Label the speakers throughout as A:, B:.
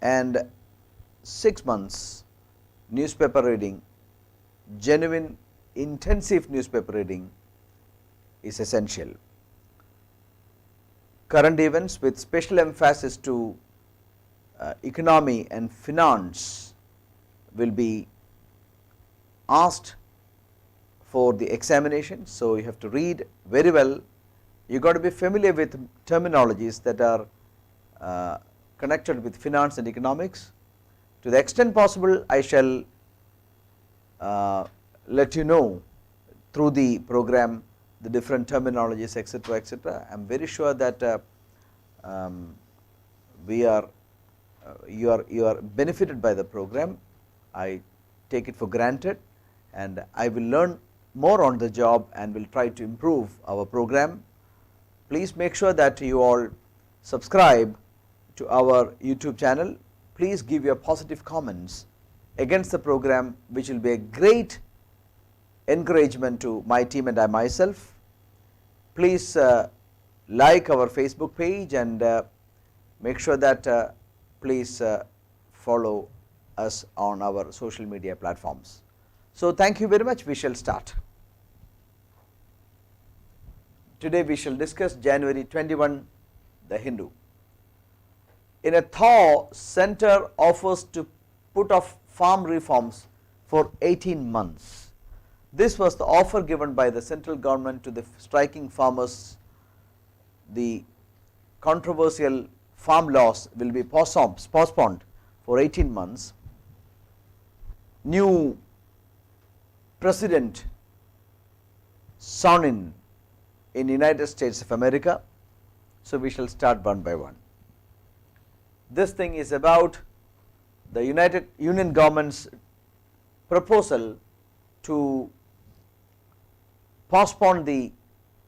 A: and 6 months newspaper reading, genuine intensive newspaper reading is essential. Current events with special emphasis to economy and finance will be asked for the examination. So, you have to read very well. You got to be familiar with terminologies that are connected with finance and economics. To the extent possible, I shall let you know through the program the different terminologies, etc., etc. I am very sure that you are benefited by the program. I take it for granted, and I will learn more on the job and will try to improve our program. Please make sure that you all subscribe to our YouTube channel. Please give your positive comments against the program, which will be a great encouragement to my team and I myself. Please like our Facebook page and make sure that please follow us on our social media platforms. So, thank you very much. We shall start. Today we shall discuss January 21, the Hindu. In a thaw, centre offers to put off farm reforms for 18 months. This was the offer given by the central government to the striking farmers. The controversial farm laws will be postponed for 18 months. New president sworn in United States of America. So, we shall start one by one. This thing is about the Union government's proposal to postpone the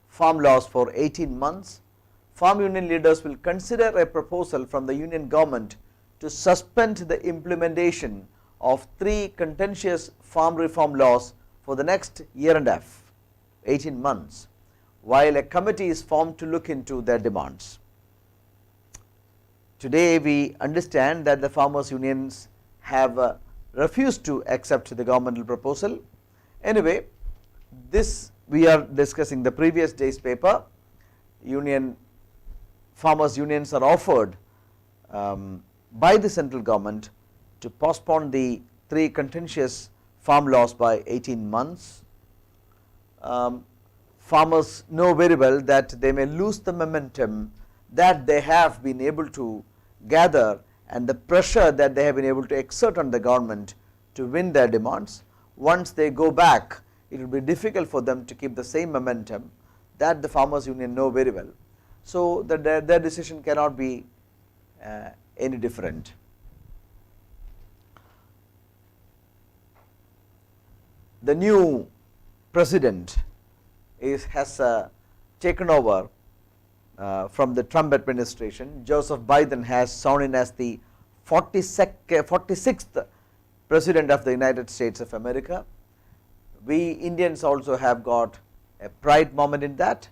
A: farm laws for 18 months. Farm union leaders will consider a proposal from the Union government to suspend the implementation of 3 contentious farm reform laws for the next year and a half, 18 months, while a committee is formed to look into their demands. Today we understand that the farmers unions have refused to accept the governmental proposal. Anyway, this we are discussing the previous day's paper. Farmers unions are offered by the central government to postpone the 3 contentious farm laws by 18 months. Farmers know very well that they may lose the momentum that they have been able to gather and the pressure that they have been able to exert on the government to win their demands. Once they go back, it will be difficult for them to keep the same momentum that the farmers union know very well. So, their decision cannot be any different. The new president has taken over from the Trump administration. Joseph Biden has sworn in as the 46th president of the United States of America. We Indians also have got a pride moment in that.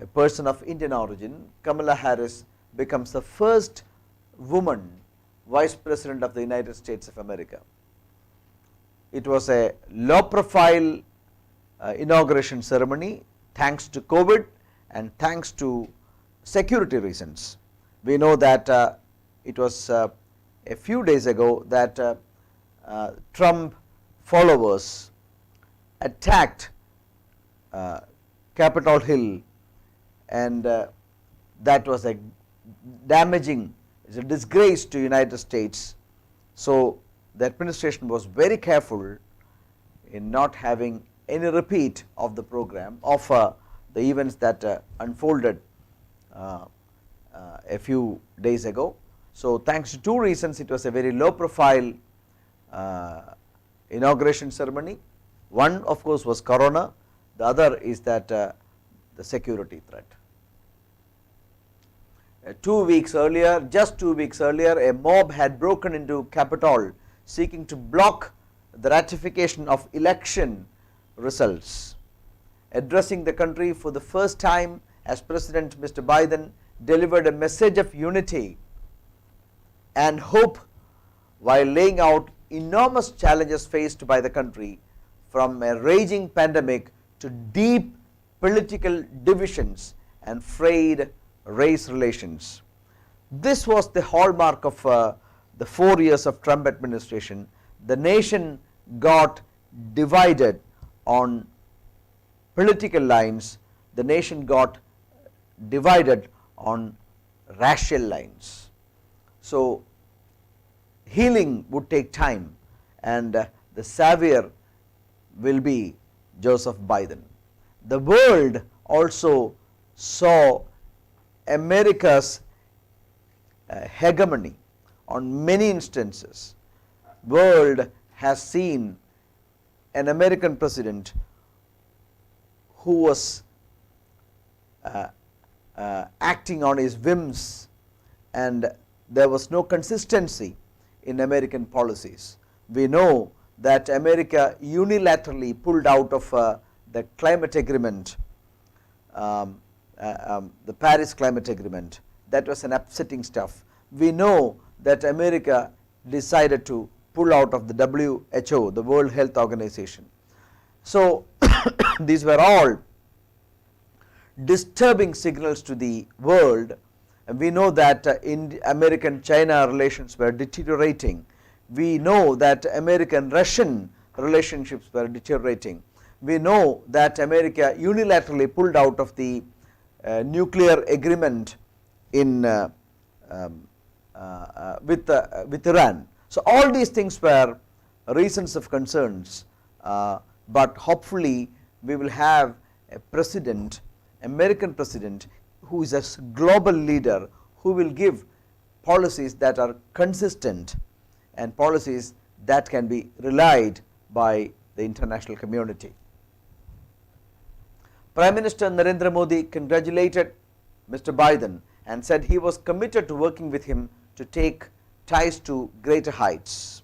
A: A person of Indian origin, Kamala Harris, becomes the first woman vice president of the United States of America. It was a low profile inauguration ceremony thanks to COVID and thanks to security reasons. We know that it was a few days ago that Trump followers attacked Capitol Hill, and that was a damaging, it's a disgrace to United States. So, the administration was very careful in not having any repeat of the program of the events that unfolded a few days ago. So, thanks to 2 reasons, it was a very low profile inauguration ceremony. One of course was corona, the other is that the security threat. 2 weeks earlier, just 2 weeks earlier, a mob had broken into Capitol seeking to block the ratification of election results. Addressing the country for the first time as President, Mr. Biden delivered a message of unity and hope while laying out enormous challenges faced by the country, from a raging pandemic to deep political divisions and frayed race relations. This was the hallmark of the 4 years of Trump administration. The nation got divided on political lines, the nation got divided on racial lines. So, healing would take time, and the savior will be Joseph Biden. The world also saw America's hegemony on many instances. World has seen an American president who was acting on his whims, and there was no consistency in American policies. We know that America unilaterally pulled out of the climate agreement, the Paris climate agreement. That was an upsetting stuff. We know that America decided to pull out of the WHO, the World Health Organization. So, these were all disturbing signals to the world. And we know that in American-China relations were deteriorating. We know that American-Russian relationships were deteriorating. We know that America unilaterally pulled out of the nuclear agreement in with Iran. So, all these things were reasons of concerns, but hopefully we will have a president, American president, who is a global leader, who will give policies that are consistent and policies that can be relied by the international community. Prime Minister Narendra Modi congratulated Mr. Biden and said he was committed to working with him to take ties to greater heights.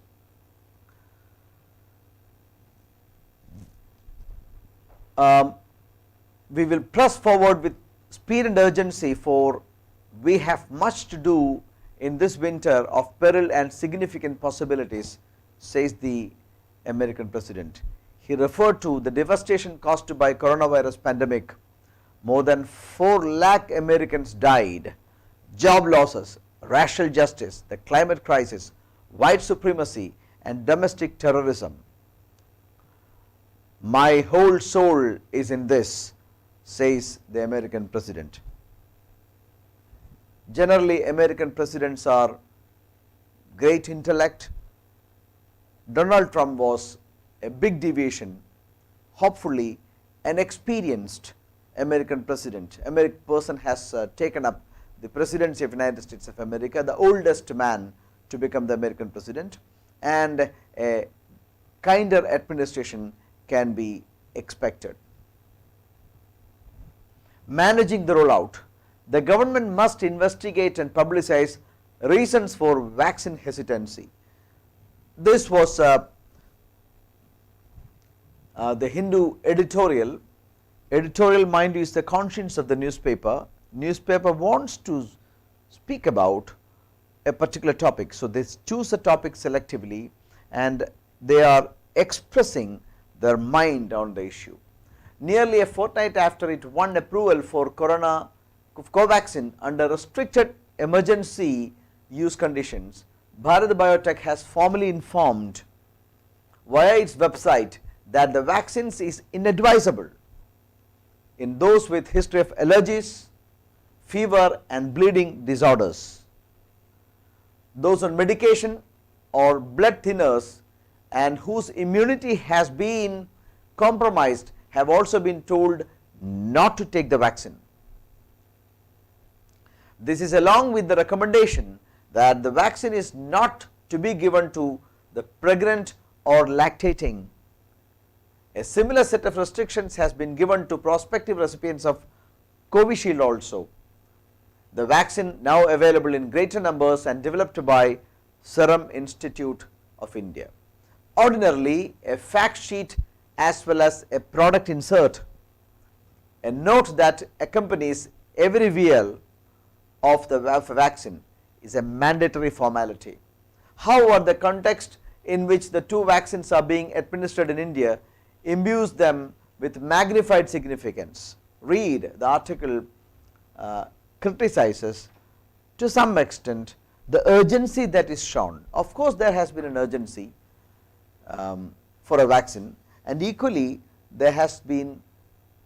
A: We will press forward with speed and urgency, for we have much to do in this winter of peril and significant possibilities, says the American president. He referred to the devastation caused by coronavirus pandemic. More than 4 lakh Americans died. Job losses, racial justice, the climate crisis, white supremacy and domestic terrorism. My whole soul is in this, says the American president. Generally, American presidents are great intellect. Donald Trump was a big deviation. Hopefully, an experienced American president, American person has taken up the presidency of the United States of America, the oldest man to become the American president, and a kinder administration can be expected. Managing the rollout. The government must investigate and publicize reasons for vaccine hesitancy. This was the Hindu editorial. Editorial, mind you, is the conscience of the newspaper. Newspaper wants to speak about a particular topic. So, they choose a topic selectively and they are expressing their mind on the issue. Nearly a fortnight after it won approval for Covaxin under restricted emergency use conditions, Bharat Biotech has formally informed via its website that the vaccines is inadvisable in those with history of allergies, fever and bleeding disorders. Those on medication or blood thinners and whose immunity has been compromised have also been told not to take the vaccine. This is along with the recommendation that the vaccine is not to be given to the pregnant or lactating. A similar set of restrictions has been given to prospective recipients of Covishield also. The vaccine now available in greater numbers and developed by Serum Institute of India. Ordinarily, a fact sheet as well as a product insert, a note that accompanies every vial of the vaccine is a mandatory formality. However, the context in which the two vaccines are being administered in India imbues them with magnified significance. Read the article criticizes to some extent the urgency that is shown. Of course, there has been an urgency for a vaccine, and equally there has been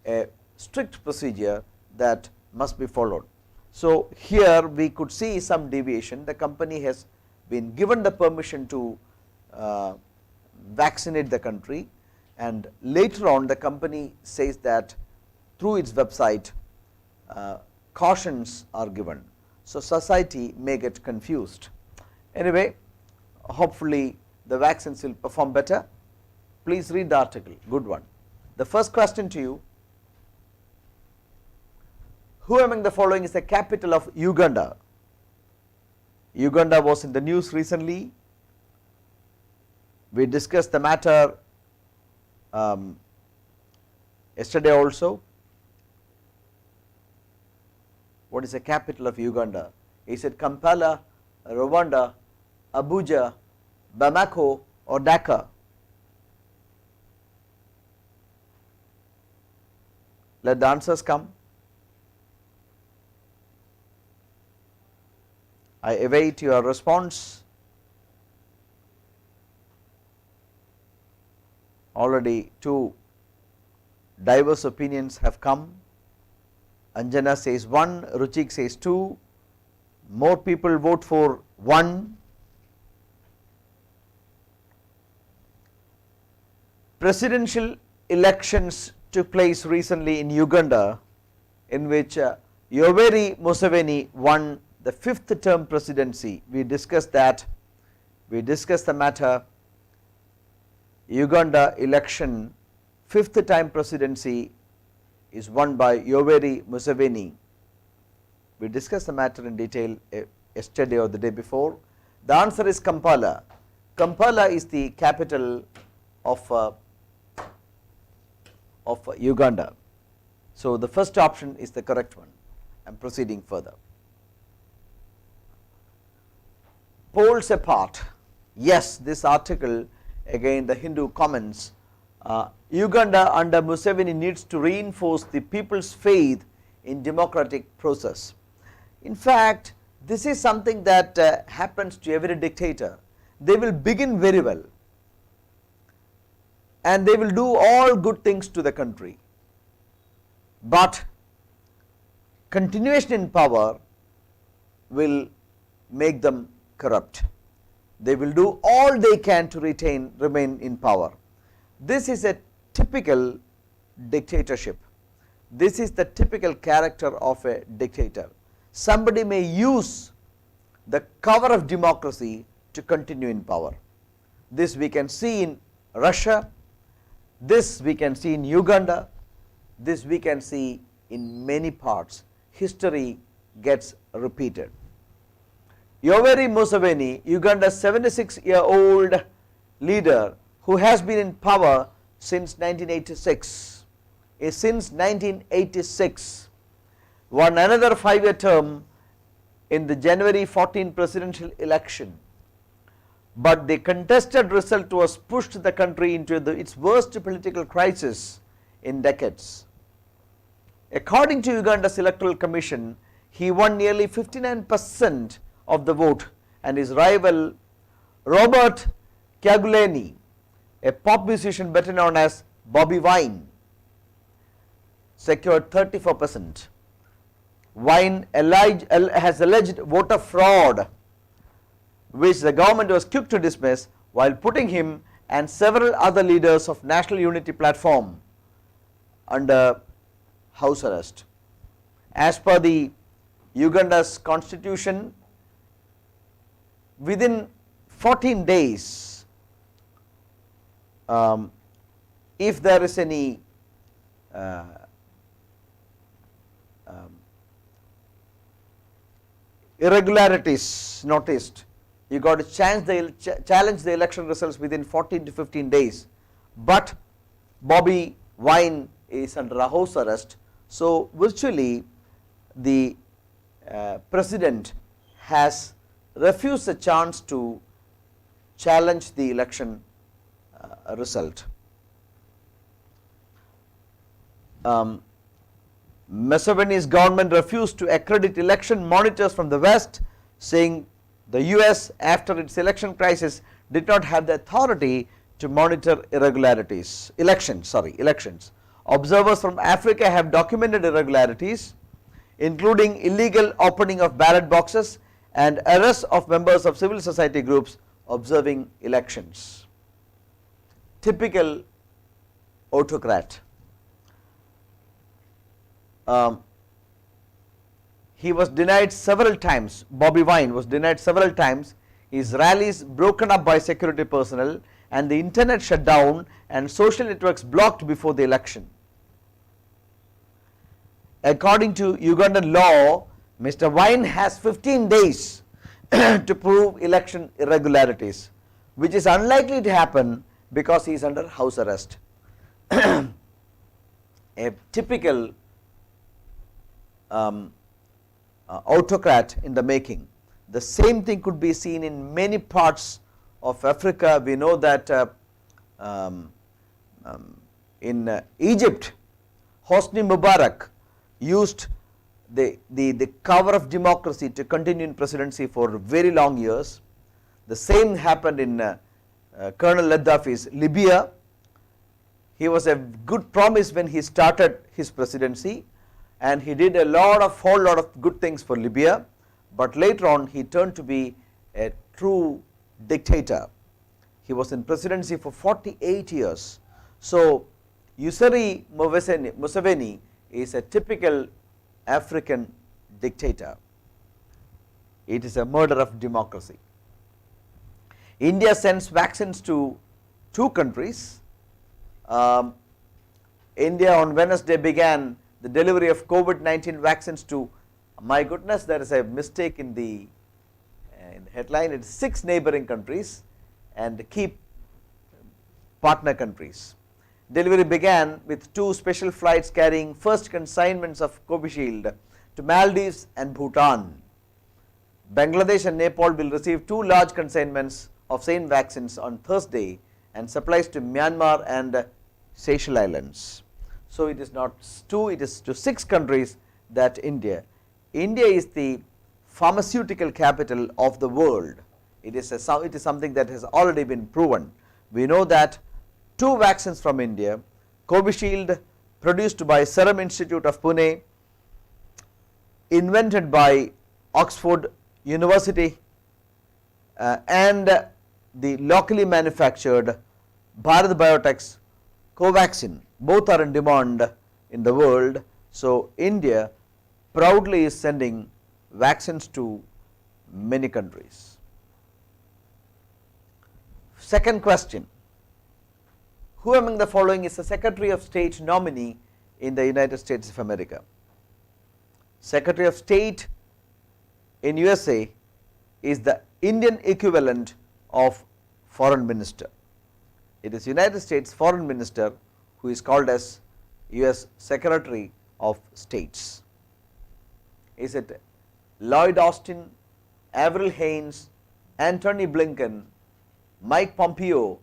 A: a strict procedure that must be followed. So, here we could see some deviation. The company has been given the permission to vaccinate the country, and later on the company says that through its website cautions are given. So, society may get confused. Anyway, hopefully the vaccines will perform better. Please read the article, good one. The first question to you: who among the following is the capital of Uganda? Uganda was in the news recently. We discussed the matter yesterday also. What is the capital of Uganda? Is it Kampala, Rwanda, Abuja, Bamako or Dhaka? Let the answers come. I await your response. Already two diverse opinions have come. Anjana says 1, Ruchik says 2, more people vote for 1. Presidential elections took place recently in Uganda, in which Yoweri Museveni won the 5th term presidency. We discussed that. We discussed the matter. Uganda election, 5th time presidency is won by Yoweri Museveni. We discussed the matter in detail yesterday or the day before. The answer is Kampala. Kampala is the capital of Uganda. So, the first option is the correct one. I am proceeding further. Polls apart, yes, this article, again the Hindu comments, Uganda under Museveni needs to reinforce the people's faith in democratic process. In fact, this is something that happens to every dictator. They will begin very well and they will do all good things to the country, but continuation in power will make them corrupt. They will do all they can to remain in power. This is a typical dictatorship. This is the typical character of a dictator. Somebody may use the cover of democracy to continue in power. This we can see in Russia, this we can see in Uganda, this we can see in many parts. History gets repeated. Yoweri Museveni, Uganda's 76-year-old leader who has been in power since 1986, won another 5-year term in the January 14 presidential election, but the contested result was pushed the country into its worst political crisis in decades. According to Uganda's Electoral Commission, he won nearly 59% of the vote, and his rival Robert Kyagulanyi, a pop musician better known as Bobby Wine, secured 34%. Wine has alleged voter fraud, which the government was quick to dismiss, while putting him and several other leaders of National Unity Platform under house arrest. As per the Uganda's constitution, within 14 days, if there is any irregularities noticed, you got to challenge the election results within 14 to 15 days. But Bobby Wine is under a house arrest. So, virtually the president has refused a chance to challenge the election result. Museveni's government refused to accredit election monitors from the West, saying the US, after its election crisis, did not have the authority to monitor elections. Observers from Africa have documented irregularities, including illegal opening of ballot boxes and arrests of members of civil society groups observing elections. Typical autocrat. He was denied several times. Bobby Wine was denied several times. His rallies broken up by security personnel, and the internet shut down and social networks blocked before the election. According to Ugandan law, Mr. Wine has 15 days to prove election irregularities, which is unlikely to happen because he is under house arrest. A typical autocrat in the making. The same thing could be seen in many parts of Africa. We know that in Egypt, Hosni Mubarak used the cover of democracy to continue in presidency for very long years. The same happened in Colonel Gaddafi's Libya. He was a good promise when he started his presidency, and he did a whole lot of good things for Libya, but later on he turned to be a true dictator. He was in presidency for 48 years. So Yoweri Museveni is a typical African dictator. It is a murder of democracy. India sends vaccines to 2 countries. India on Wednesday began the delivery of COVID-19 vaccines to, my goodness, there is a mistake in the headline. It's 6 neighboring countries and key partner countries. Delivery began with 2 special flights carrying first consignments of Covishield to Maldives and Bhutan. Bangladesh and Nepal will receive 2 large consignments of same vaccines on Thursday, and supplies to Myanmar and Seychelles Islands. So it is not 2, it is to 6 countries that India is the pharmaceutical capital of the world. It is something that has already been proven. We know that 2 vaccines from India, Covishield produced by Serum Institute of Pune, invented by Oxford University, and the locally manufactured Bharat Biotech's Covaxin, both are in demand in the world. So India proudly is sending vaccines to many countries. Second question: who among the following is the Secretary of State nominee in the United States of America? Secretary of State in USA is the Indian equivalent of Foreign Minister. It is United States Foreign Minister who is called as US Secretary of States. Is it Lloyd Austin, Avril Haines, Antony Blinken, Mike Pompeo,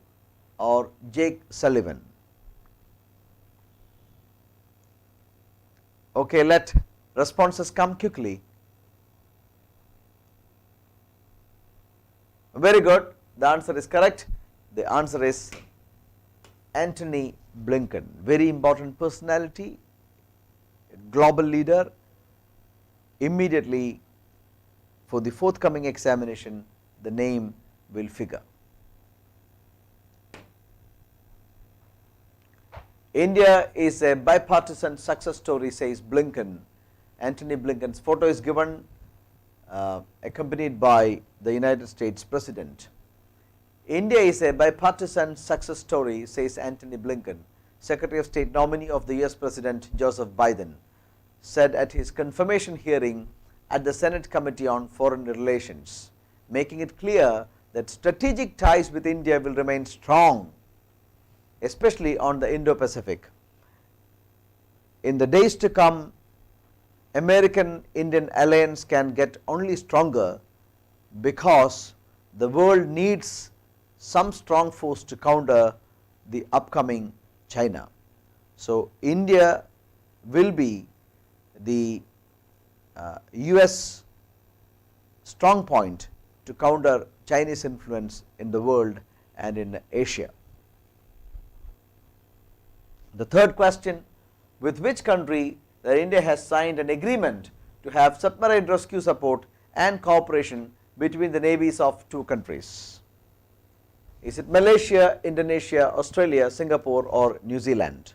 A: or Jake Sullivan? Okay, let responses come quickly. Very good, the answer is correct. The answer is Antony Blinken. Very important personality, global leader. Immediately for the forthcoming examination, the name will figure. India is a bipartisan success story, says Blinken. Antony Blinken's photo is given, accompanied by the United States President. India is a bipartisan success story, says Antony Blinken, Secretary of State nominee of the US President Joseph Biden, said at his confirmation hearing at the Senate Committee on Foreign Relations, making it clear that strategic ties with India will remain strong, especially on the Indo-Pacific. In the days to come, American-Indian alliance can get only stronger because the world needs some strong force to counter the upcoming China. So, India will be the US strong point to counter Chinese influence in the world and in Asia. The third question, with which country that India has signed an agreement to have submarine rescue support and cooperation between the navies of two countries? Is it Malaysia, Indonesia, Australia, Singapore or New Zealand?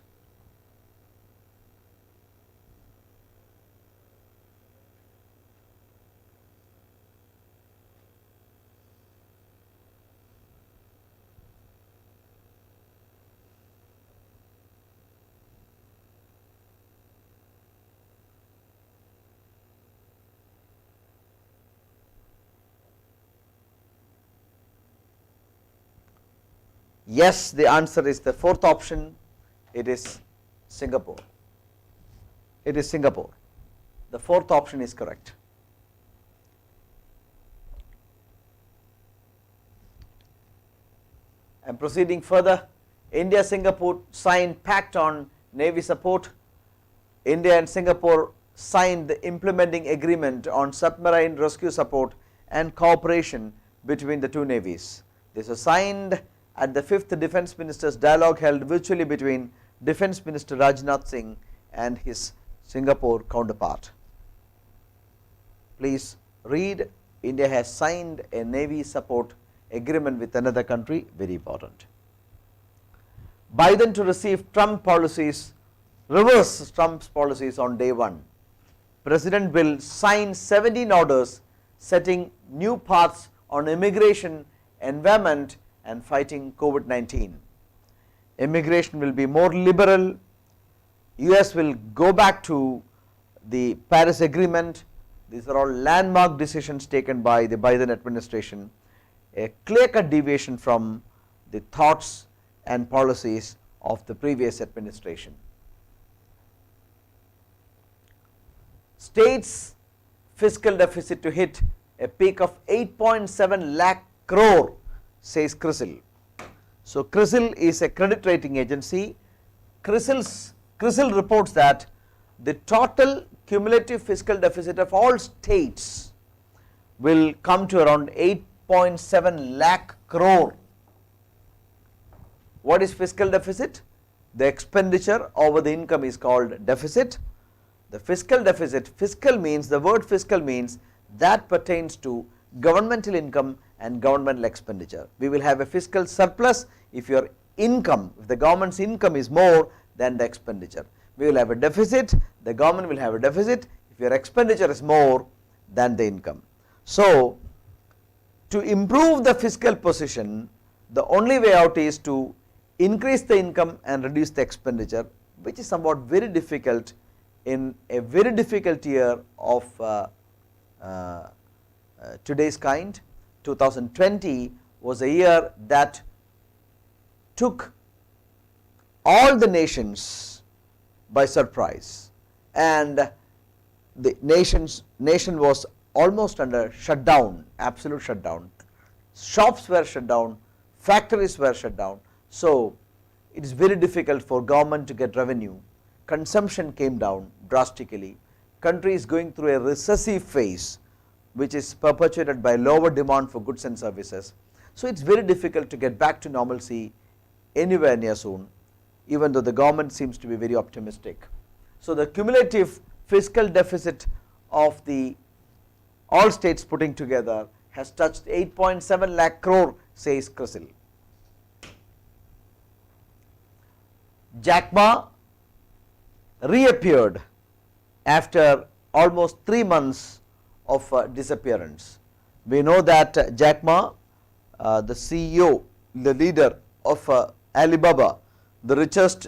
A: Yes, the answer is the fourth option. It is Singapore. It is Singapore. The fourth option is correct. And proceeding further, India Singapore signed pact on navy support. India and Singapore signed the implementing agreement on submarine rescue support and cooperation between the two navies. This was signed at the 5th Defence Ministers dialogue held virtually between Defence Minister Rajnath Singh and his Singapore counterpart. Please read, India has signed a navy support agreement with another country, very important. Biden to receive Trump policies, reverse Trump's policies on day one. President will sign 17 orders setting new paths on immigration, environment and fighting COVID-19. Immigration will be more liberal. US will go back to the Paris Agreement. These are all landmark decisions taken by the Biden administration, a clear-cut deviation from the thoughts and policies of the previous administration. States' fiscal deficit to hit a peak of 8.7 lakh crore, says CRISIL. So, CRISIL is a credit rating agency. CRISIL reports that the total cumulative fiscal deficit of all states will come to around 8.7 lakh crore. What is fiscal deficit? The expenditure over the income is called deficit. The fiscal deficit, fiscal means, the word fiscal means that pertains to governmental income and governmental expenditure. We will have a fiscal surplus if your income, if the government's income is more than the expenditure. We will have a deficit, the government will have a deficit if your expenditure is more than the income. So, to improve the fiscal position, the only way out is to increase the income and reduce the expenditure, which is somewhat very difficult in a very difficult year of today's kind. 2020 was a year that took all the nations by surprise, and the nation was almost under shutdown, absolute shutdown. Shops were shut down, factories were shut down. So, it is very difficult for government to get revenue. Consumption came down drastically. Country is going through a recessive phase, which is perpetuated by lower demand for goods and services. So, it is very difficult to get back to normalcy anywhere near soon, even though the government seems to be very optimistic. So, the cumulative fiscal deficit of the all states putting together has touched 8.7 lakh crore, says CRISIL. Jack Ma reappeared after almost 3 months of disappearance. We know that Jack Ma, the CEO, the leader of Alibaba, the richest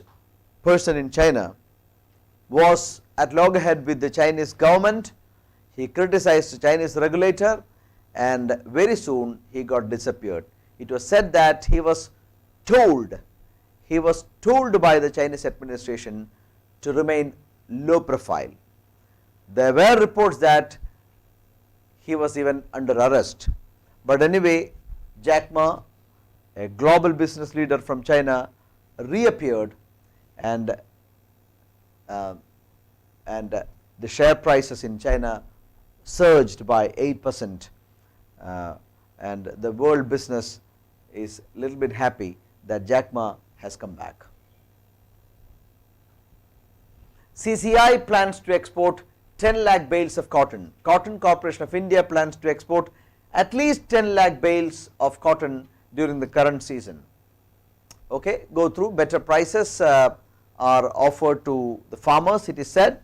A: person in China, was at loggerhead with the Chinese government. He criticized the Chinese regulator and very soon he got disappeared. It was said that he was told by the Chinese administration to remain low profile. There were reports that he was even under arrest. But anyway, Jack Ma, a global business leader from China, reappeared, and the share prices in China surged by 8%, and the world business is a little bit happy that Jack Ma has come back. CCI plans to export 10 lakh bales of cotton. Cotton Corporation of India plans to export at least 10 lakh bales of cotton during the current season. Okay, go through. Better prices are offered to the farmers, it is said.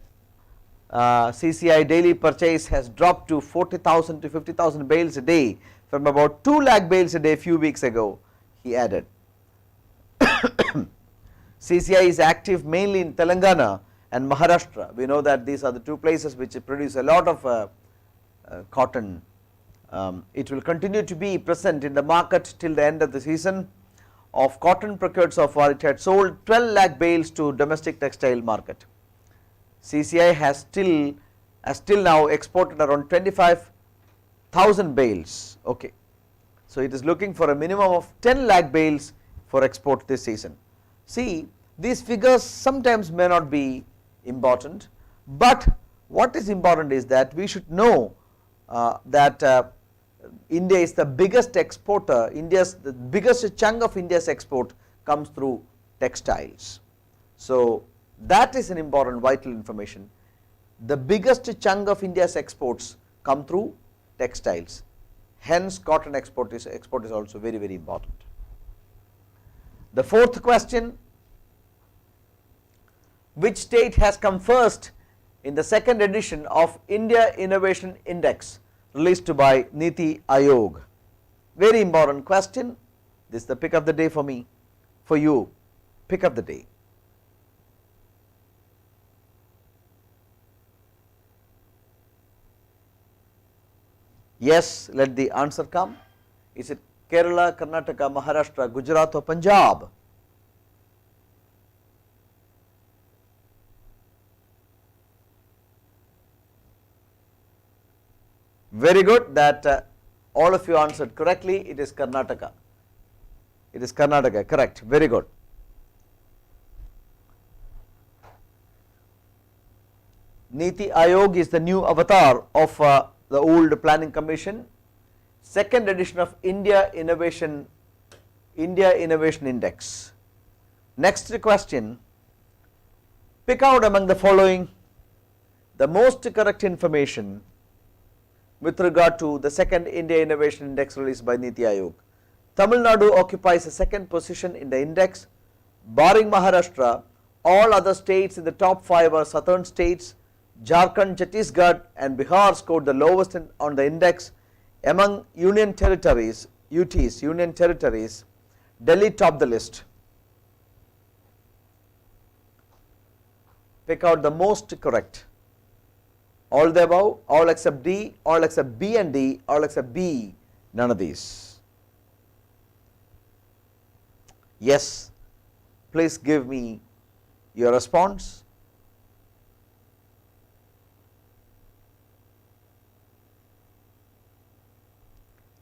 A: CCI daily purchase has dropped to 40,000 to 50,000 bales a day from about 2 lakh bales a day a few weeks ago, he added. CCI is active mainly in Telangana and Maharashtra. We know that these are the two places which produce a lot of cotton. It will continue to be present in the market till the end of the season. Of cotton procured so far, it had sold 12 lakh bales to domestic textile market. CCI has still now exported around 25,000 bales. Okay, so it is looking for a minimum of 10 lakh bales for export this season. See, these figures sometimes may not be important, but what is important is that we should know that India is the biggest exporter. The biggest chunk of India's export comes through textiles. So that is an important vital information. The biggest chunk of India's exports come through textiles. Hence, cotton export is also very, very important. The fourth question: which state has come first in the second edition of India Innovation Index released by Niti Aayog? Very important question. This is the pick of the day for me, for you. Pick of the day. Yes, let the answer come. Is it Kerala, Karnataka, Maharashtra, Gujarat or Punjab? Very good, that all of you answered correctly. It is Karnataka. It is Karnataka, correct. Very good. Niti Aayog is the new avatar of the old Planning Commission. Second edition of India Innovation Index. Next question: pick out among the following the most correct information with regard to the second India Innovation Index released by Niti Aayog. Tamil Nadu occupies the second position in the index. Barring Maharashtra, all other states in the top 5 are southern states. Jharkhand, Chhattisgarh and Bihar scored the lowest on the index. Among union territories, Delhi topped the list. Pick out the most correct. All the above, all except D, all except B and D, all except B, none of these. Yes, please give me your response.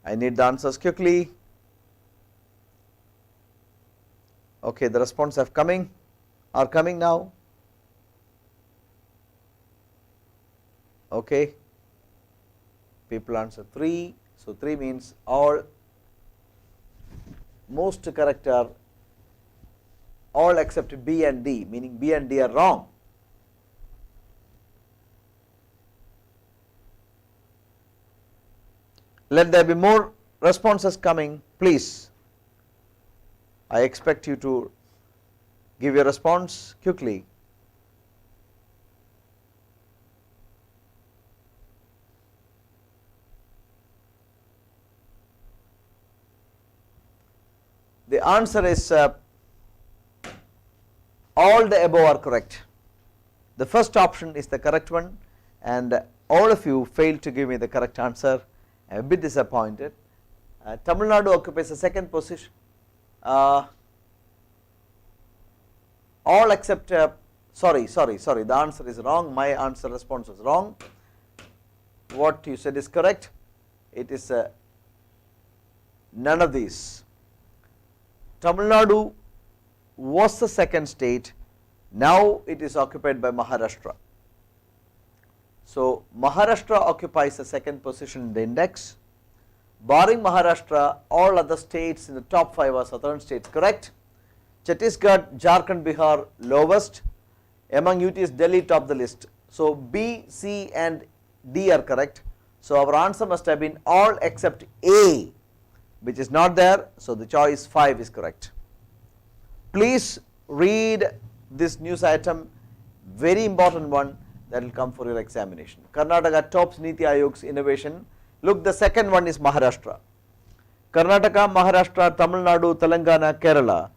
A: I need the answers quickly. Okay, the responses are coming now. Okay, people answer 3, so 3 means all most correct are all except B and D, meaning B and D are wrong. Let there be more responses coming, please. I expect you to give your response quickly. The answer is all the above are correct. The first option is the correct one, and all of you failed to give me the correct answer. I am a bit disappointed. Tamil Nadu occupies the second position. All except sorry, the answer is wrong. My answer response was wrong. what you said is correct. It is none of these. Tamil Nadu was the second state, now it is occupied by Maharashtra. So, Maharashtra occupies the second position in the index. Barring Maharashtra, all other states in the top 5 are southern states, correct. Chhattisgarh, Jharkhand, Bihar lowest, among UTs Delhi top the list. So, B, C and D are correct. So, our answer must have been all except A, which is not there. So, the choice 5 is correct. Please read this news item, very important one that will come for your examination. Karnataka tops Niti Ayog's innovation. Look, the second one is Maharashtra. Karnataka, Maharashtra, Tamil Nadu, Telangana, Kerala.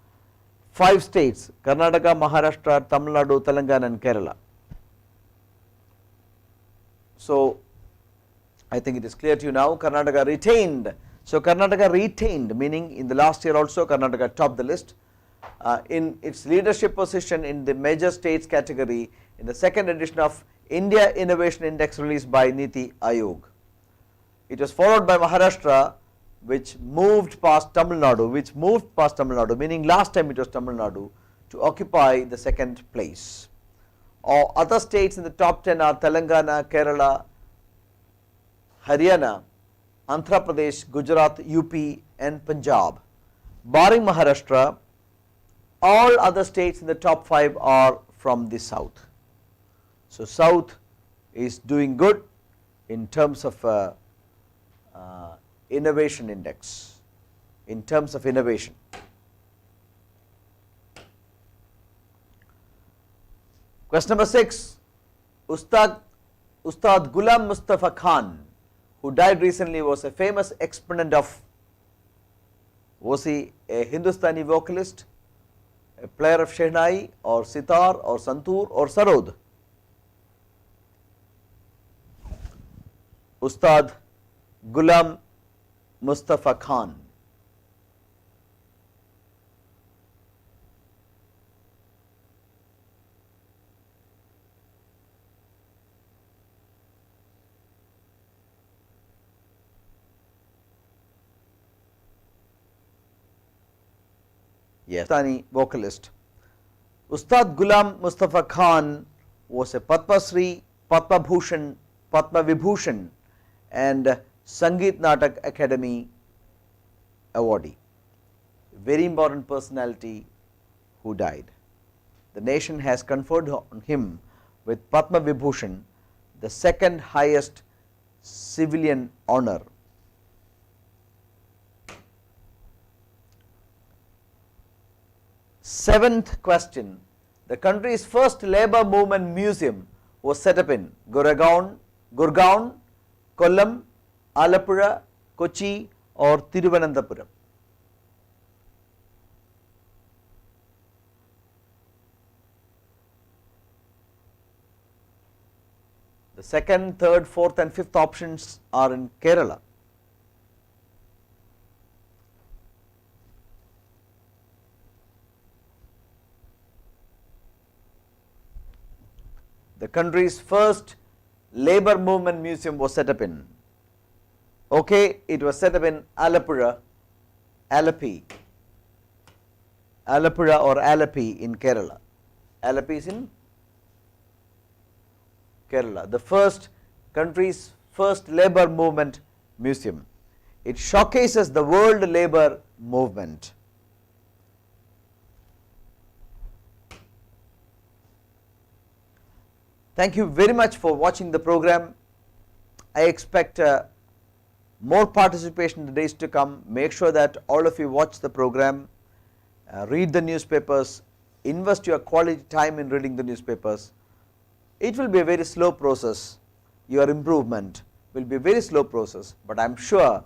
A: 5 states, Karnataka, Maharashtra, Tamil Nadu, Telangana and Kerala. So, I think it is clear to you now. Karnataka retained. So, Karnataka retained, meaning in the last year also Karnataka topped the list in its leadership position in the major states category in the second edition of India Innovation Index released by Niti Ayog. It was followed by Maharashtra, which moved past Tamil Nadu, meaning last time it was Tamil Nadu, to occupy the second place. Other states in the top 10 are Telangana, Kerala, Haryana, Andhra Pradesh, Gujarat, UP and Punjab. Barring Maharashtra, all other states in the top 5 are from the south. So, south is doing good in terms of innovation index, in terms of innovation. Question number 6, Ustad Gulam Mustafa Khan, who died recently, was a famous exponent of, was he a Hindustani vocalist, a player of Shehnai or Sitar or Santoor or Sarod? Ustad Gulam Mustafa Khan. Yes, Hindustani vocalist. Ustad Gulam Mustafa Khan was a Padma Shri, Padma Bhushan, Padma Vibhushan and Sangeet Natak Academy awardee. Very important personality who died. The nation has conferred on him with Padma Vibhushan, the second highest civilian honor. Seventh question, the country's first labour movement museum was set up in Gurgaon, Kollam, Alappuzha, Kochi or Thiruvananthapuram. The second, third, fourth and fifth options are in Kerala. The country's first labour movement museum was set up in, okay, it was set up in Alappuzha, Alleppey or Alleppey in Kerala. Alleppey is in Kerala. The country's first labour movement museum. It showcases the world labour movement. Thank you very much for watching the program. I expect more participation in the days to come. Make sure that all of you watch the program, read the newspapers, invest your quality time in reading the newspapers. It will be a very slow process. Your improvement will be a very slow process, but I am sure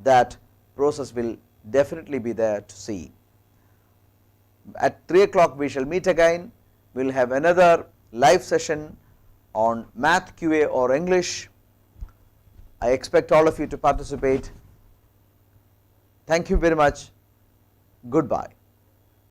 A: that process will definitely be there to see. At 3 o'clock we shall meet again. We will have another live session on math, QA or English. I expect all of you to participate. Thank you very much. Goodbye.